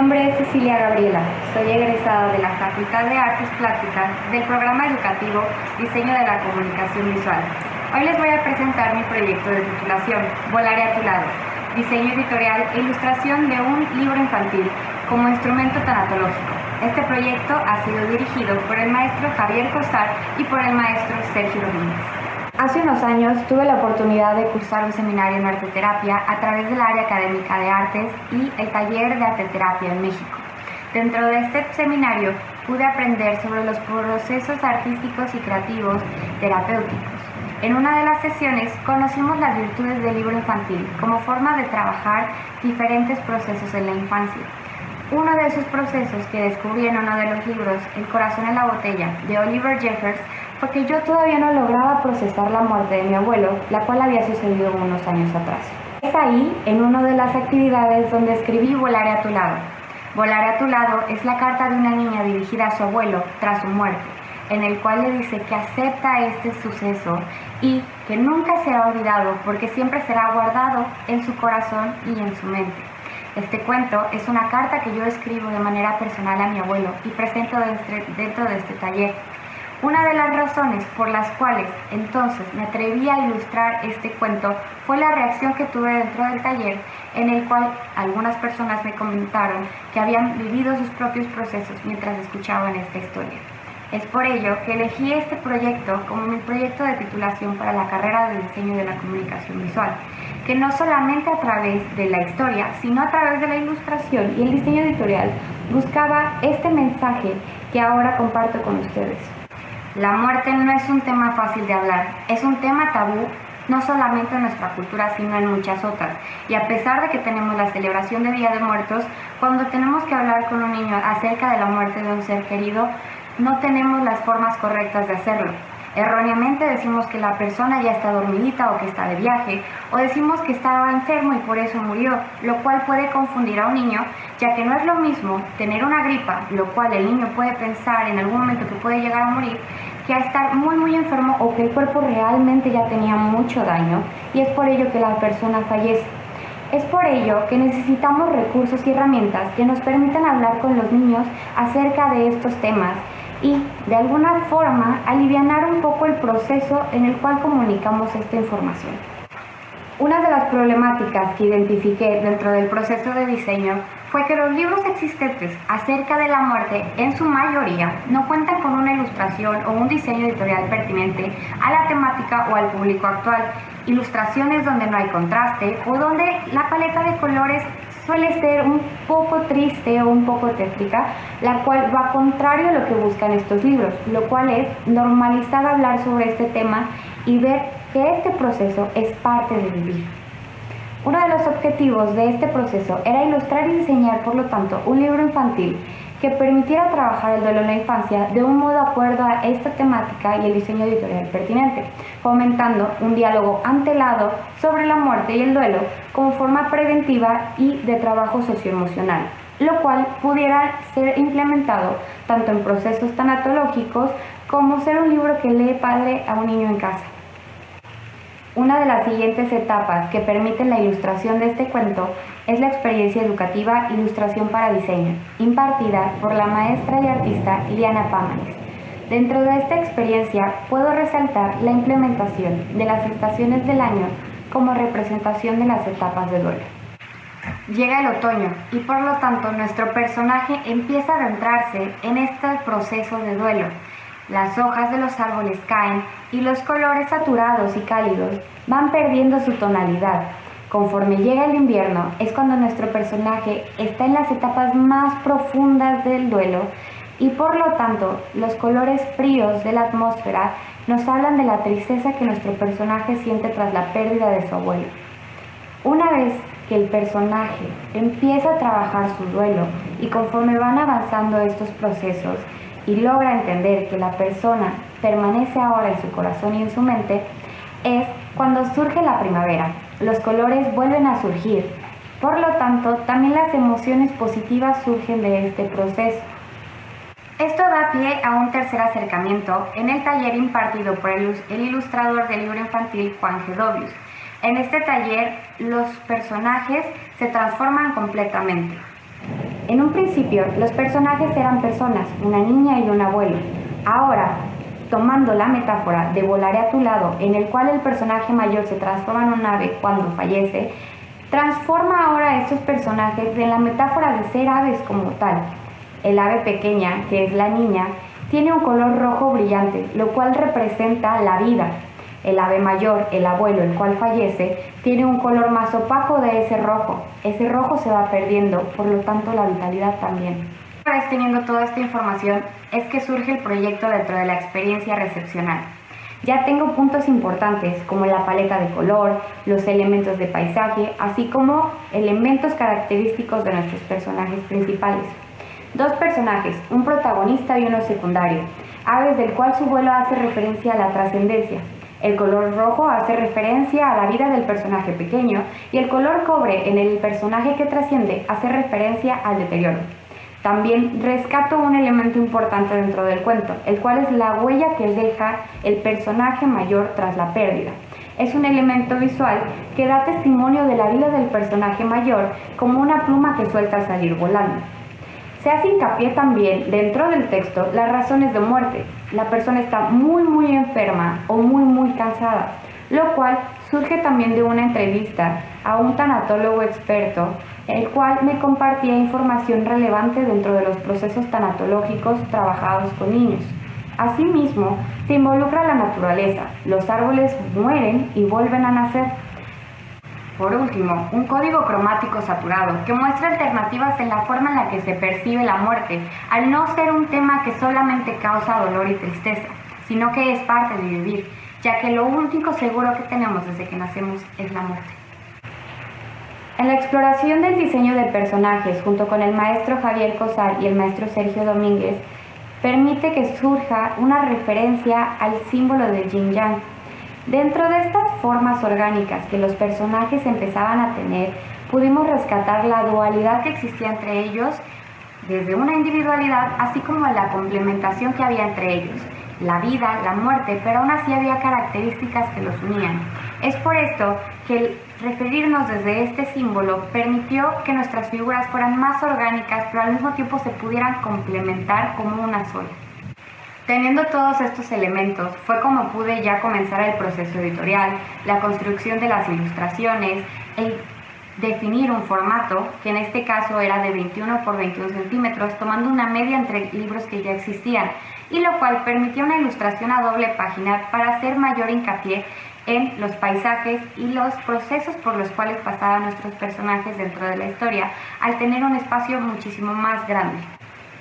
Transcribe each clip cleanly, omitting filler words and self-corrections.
nombre es Cecilia Gabriela, soy egresada de la Facultad de Artes Plásticas del programa educativo Diseño de la Comunicación Visual. Hoy les voy a presentar mi proyecto de titulación, Volaré a tu lado, diseño editorial e ilustración de un libro infantil como instrumento tanatológico. Este proyecto ha sido dirigido por el maestro Javier Cosar y por el maestro Sergio Domínguez. Hace unos años tuve la oportunidad de cursar un seminario en arteterapia a través del área académica de artes y el taller de arteterapia en México. Dentro de este seminario pude aprender sobre los procesos artísticos y creativos terapéuticos. En una de las sesiones conocimos las virtudes del libro infantil como forma de trabajar diferentes procesos en la infancia. Uno de esos procesos que descubrí en uno de los libros, El corazón en la botella, de Oliver Jeffers, fue que yo todavía no lograba procesar la muerte de mi abuelo, la cual había sucedido unos años atrás. Es ahí, en una de las actividades, donde escribí Volaré a tu lado. Volaré a tu lado es la carta de una niña dirigida a su abuelo tras su muerte, en el cual le dice que acepta este suceso y que nunca será olvidado porque siempre será guardado en su corazón y en su mente. Este cuento es una carta que yo escribo de manera personal a mi abuelo y presento dentro de este taller. Una de las razones por las cuales entonces me atreví a ilustrar este cuento fue la reacción que tuve dentro del taller, en el cual algunas personas me comentaron que habían vivido sus propios procesos mientras escuchaban esta historia. Es por ello que elegí este proyecto como mi proyecto de titulación para la carrera de diseño de la comunicación visual, que no solamente a través de la historia, sino a través de la ilustración y el diseño editorial buscaba este mensaje que ahora comparto con ustedes. La muerte no es un tema fácil de hablar, es un tema tabú, no solamente en nuestra cultura, sino en muchas otras. Y a pesar de que tenemos la celebración de Día de Muertos, cuando tenemos que hablar con un niño acerca de la muerte de un ser querido, no tenemos las formas correctas de hacerlo. Erróneamente decimos que la persona ya está dormidita o que está de viaje, o decimos que estaba enfermo y por eso murió, lo cual puede confundir a un niño, ya que no es lo mismo tener una gripa, lo cual el niño puede pensar en algún momento que puede llegar a morir, que a estar muy enfermo o que el cuerpo realmente ya tenía mucho daño y es por ello que la persona fallece. Es por ello que necesitamos recursos y herramientas que nos permitan hablar con los niños acerca de estos temas y, de alguna forma, alivianar un poco el proceso en el cual comunicamos esta información. Una de las problemáticas que identifiqué dentro del proceso de diseño fue que los libros existentes acerca de la muerte, en su mayoría, no cuentan con una ilustración o un diseño editorial pertinente a la temática o al público actual. Ilustraciones donde no hay contraste o donde la paleta de colores suele ser un poco triste o un poco tétrica, la cual va contrario a lo que buscan estos libros, lo cual es normalizar hablar sobre este tema y ver que este proceso es parte de vivir. Uno de los objetivos de este proceso era ilustrar y diseñar, por lo tanto, un libro infantil que permitiera trabajar el duelo en la infancia de un modo acuerdo a esta temática y el diseño editorial pertinente, fomentando un diálogo antelado sobre la muerte y el duelo como forma preventiva y de trabajo socioemocional, lo cual pudiera ser implementado tanto en procesos tanatológicos como ser un libro que lee padre a un niño en casa. Una de las siguientes etapas que permiten la ilustración de este cuento es la experiencia educativa Ilustración para Diseño, impartida por la maestra y artista Liana Pámanes. Dentro de esta experiencia puedo resaltar la implementación de las estaciones del año como representación de las etapas de duelo. Llega el otoño y por lo tanto nuestro personaje empieza a adentrarse en este proceso de duelo. Las hojas de los árboles caen y los colores saturados y cálidos van perdiendo su tonalidad. Conforme llega el invierno es cuando nuestro personaje está en las etapas más profundas del duelo y por lo tanto los colores fríos de la atmósfera nos hablan de la tristeza que nuestro personaje siente tras la pérdida de su abuelo. Una vez que el personaje empieza a trabajar su duelo y conforme van avanzando estos procesos y logra entender que la persona permanece ahora en su corazón y en su mente, es cuando surge la primavera. Los colores vuelven a surgir. Por lo tanto, también las emociones positivas surgen de este proceso. Esto da pie a un tercer acercamiento en el taller impartido por el ilustrador del libro infantil Juan G. Dobius. En este taller, los personajes se transforman completamente. En un principio, los personajes eran personas, una niña y un abuelo. Ahora, tomando la metáfora de Volaré a tu lado, en el cual el personaje mayor se transforma en un ave cuando fallece, transforma ahora a estos personajes en la metáfora de ser aves como tal. El ave pequeña, que es la niña, tiene un color rojo brillante, lo cual representa la vida. El ave mayor, el abuelo, el cual fallece, tiene un color más opaco de ese rojo. Ese rojo se va perdiendo, por lo tanto la vitalidad también. Una vez teniendo toda esta información, es que surge el proyecto dentro de la experiencia recepcional. Ya tengo puntos importantes como la paleta de color, los elementos de paisaje, así como elementos característicos de nuestros personajes principales. Dos personajes, un protagonista y uno secundario, aves del cual su vuelo hace referencia a la trascendencia. El color rojo hace referencia a la vida del personaje pequeño y el color cobre en el personaje que trasciende hace referencia al deterioro. También rescato un elemento importante dentro del cuento, el cual es la huella que deja el personaje mayor tras la pérdida. Es un elemento visual que da testimonio de la vida del personaje mayor como una pluma que suelta al salir volando. Se hace hincapié también dentro del texto las razones de muerte. La persona está muy enferma o muy cansada, lo cual surge también de una entrevista a un tanatólogo experto, el cual me compartía información relevante dentro de los procesos tanatológicos trabajados con niños. Asimismo, se involucra la naturaleza. Los árboles mueren y vuelven a nacer. Por último, un código cromático saturado que muestra alternativas en la forma en la que se percibe la muerte, al no ser un tema que solamente causa dolor y tristeza, sino que es parte de vivir, ya que lo único seguro que tenemos desde que nacemos es la muerte. En la exploración del diseño de personajes, junto con el maestro Javier Cosar y el maestro Sergio Domínguez, permite que surja una referencia al símbolo del yin-yang. Dentro de estas formas orgánicas que los personajes empezaban a tener, pudimos rescatar la dualidad que existía entre ellos, desde una individualidad, así como la complementación que había entre ellos, la vida, la muerte, pero aún así había características que los unían. Es por esto que el referirnos desde este símbolo permitió que nuestras figuras fueran más orgánicas, pero al mismo tiempo se pudieran complementar como una sola. Teniendo todos estos elementos, fue como pude ya comenzar el proceso editorial, la construcción de las ilustraciones, el definir un formato, que en este caso era de 21 por 21 centímetros, tomando una media entre libros que ya existían, y lo cual permitía una ilustración a doble página para hacer mayor hincapié en los paisajes y los procesos por los cuales pasaban nuestros personajes dentro de la historia, al tener un espacio muchísimo más grande.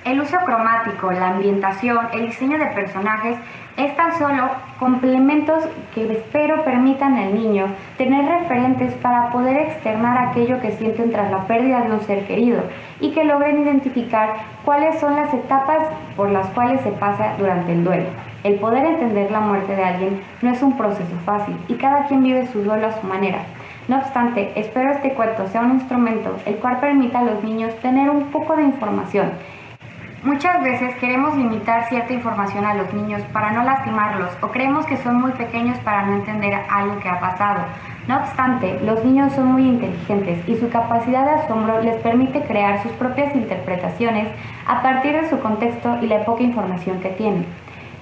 El uso cromático, la ambientación, el diseño de personajes es tan solo complementos que espero permitan al niño tener referentes para poder externar aquello que sienten tras la pérdida de un ser querido y que logren identificar cuáles son las etapas por las cuales se pasa durante el duelo. El poder entender la muerte de alguien no es un proceso fácil y cada quien vive su duelo a su manera. No obstante, espero este cuento sea un instrumento el cual permita a los niños tener un poco de información. Muchas veces queremos limitar cierta información a los niños para no lastimarlos o creemos que son muy pequeños para no entender algo que ha pasado. No obstante, los niños son muy inteligentes y su capacidad de asombro les permite crear sus propias interpretaciones a partir de su contexto y la poca información que tienen.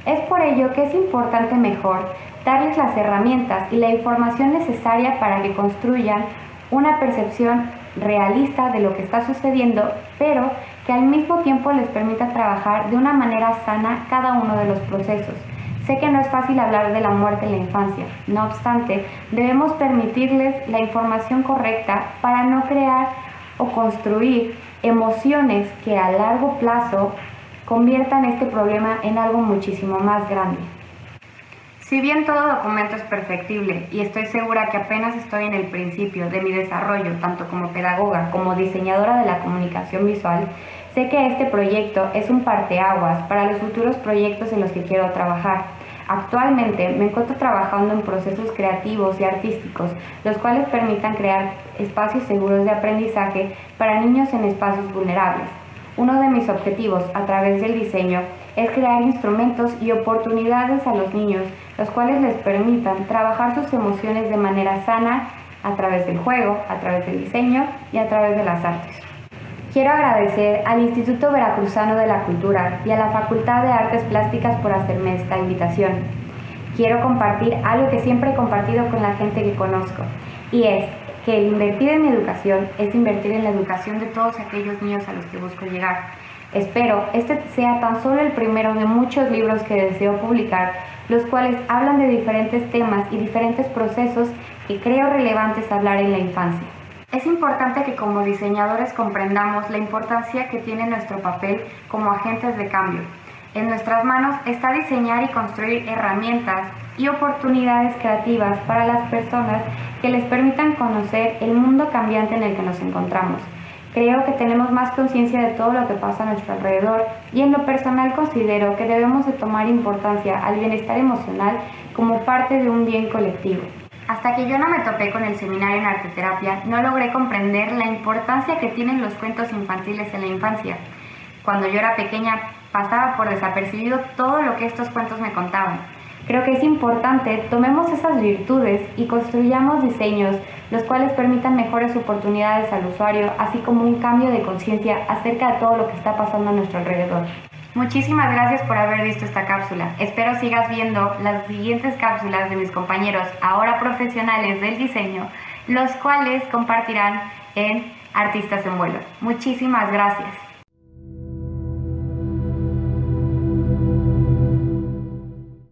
Es por ello que es importante mejor darles las herramientas y la información necesaria para que construyan una percepción realista de lo que está sucediendo, pero que al mismo tiempo les permita trabajar de una manera sana cada uno de los procesos. Sé que no es fácil hablar de la muerte en la infancia, no obstante, debemos permitirles la información correcta para no crear o construir emociones que a largo plazo conviertan este problema en algo muchísimo más grande. Si bien todo documento es perfectible y estoy segura que apenas estoy en el principio de mi desarrollo, tanto como pedagoga como diseñadora de la comunicación visual, sé que este proyecto es un parteaguas para los futuros proyectos en los que quiero trabajar. Actualmente me encuentro trabajando en procesos creativos y artísticos, los cuales permitan crear espacios seguros de aprendizaje para niños en espacios vulnerables. Uno de mis objetivos a través del diseño es crear instrumentos y oportunidades a los niños, los cuales les permitan trabajar sus emociones de manera sana a través del juego, a través del diseño y a través de las artes. Quiero agradecer al Instituto Veracruzano de la Cultura y a la Facultad de Artes Plásticas por hacerme esta invitación. Quiero compartir algo que siempre he compartido con la gente que conozco, y es que el invertir en mi educación es invertir en la educación de todos aquellos niños a los que busco llegar. Espero este sea tan solo el primero de muchos libros que deseo publicar, los cuales hablan de diferentes temas y diferentes procesos que creo relevantes hablar en la infancia. Es importante que como diseñadores comprendamos la importancia que tiene nuestro papel como agentes de cambio. En nuestras manos está diseñar y construir herramientas y oportunidades creativas para las personas que les permitan conocer el mundo cambiante en el que nos encontramos. Creo que tenemos más conciencia de todo lo que pasa a nuestro alrededor y en lo personal considero que debemos de tomar importancia al bienestar emocional como parte de un bien colectivo. Hasta que yo no me topé con el seminario en arteterapia, no logré comprender la importancia que tienen los cuentos infantiles en la infancia. Cuando yo era pequeña, pasaba por desapercibido todo lo que estos cuentos me contaban. Creo que es importante tomemos esas virtudes y construyamos diseños los cuales permitan mejores oportunidades al usuario, así como un cambio de conciencia acerca de todo lo que está pasando a nuestro alrededor. Muchísimas gracias por haber visto esta cápsula. Espero sigas viendo las siguientes cápsulas de mis compañeros ahora profesionales del diseño, los cuales compartirán en Artistas en Vuelo. Muchísimas gracias.